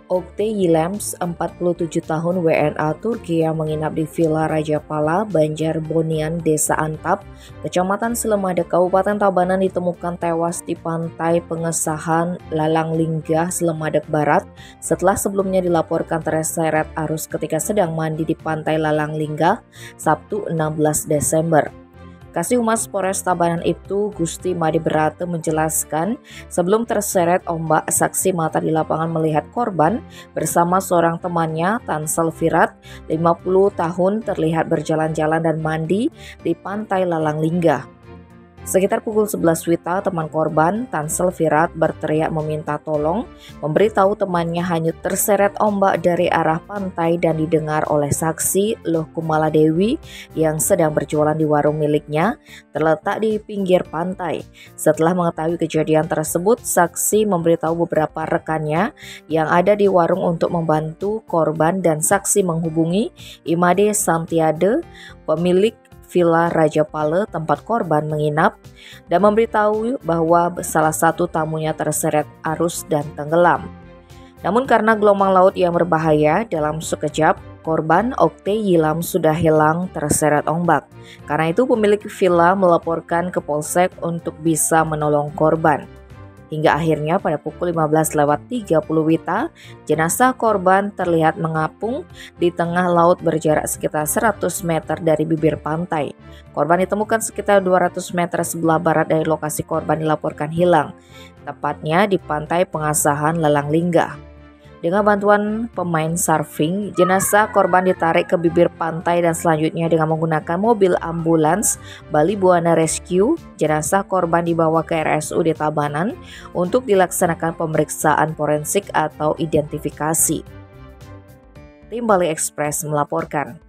Oktay Yilmaz, 47 tahun WNA Turki yang menginap di Villa Rajapala, Banjarbonian, Desa Antap, Kecamatan Selemada, Kabupaten Tabanan ditemukan tewas di pantai Pengesahan, Lalanglingga, Selemadak Barat setelah sebelumnya dilaporkan terseret arus ketika sedang mandi di pantai Lalanglingga, Sabtu 16 Desember. Kasih Humas Polres Tabanan Ibtu Gusti Madi Berate menjelaskan, sebelum terseret ombak, saksi mata di lapangan melihat korban bersama seorang temannya, Tansel Firat, 50 tahun, terlihat berjalan-jalan dan mandi di pantai Lalanglingga. Sekitar pukul 11 WITA, teman korban, Tansel Firat, berteriak meminta tolong, memberitahu temannya hanyut terseret ombak dari arah pantai dan didengar oleh saksi Loh Kumala Dewi yang sedang berjualan di warung miliknya terletak di pinggir pantai. Setelah mengetahui kejadian tersebut, saksi memberitahu beberapa rekannya yang ada di warung untuk membantu korban dan saksi menghubungi Imade Santiade, pemilik Villa Rajapala tempat korban menginap, dan memberitahu bahwa salah satu tamunya terseret arus dan tenggelam. Namun karena gelombang laut yang berbahaya, dalam sekejap korban Oktay Yilmaz sudah hilang terseret ombak. Karena itu pemilik villa melaporkan ke Polsek untuk bisa menolong korban. Hingga akhirnya pada pukul 15.30 WITA, jenazah korban terlihat mengapung di tengah laut berjarak sekitar 100 meter dari bibir pantai. Korban ditemukan sekitar 200 meter sebelah barat dari lokasi korban dilaporkan hilang, tepatnya di pantai Pengesahan, Lalanglingga. Dengan bantuan pemain surfing, jenazah korban ditarik ke bibir pantai dan selanjutnya dengan menggunakan mobil ambulans Bali Buana Rescue, jenazah korban dibawa ke RSUD Tabanan untuk dilaksanakan pemeriksaan forensik atau identifikasi. Tim Bali Express melaporkan.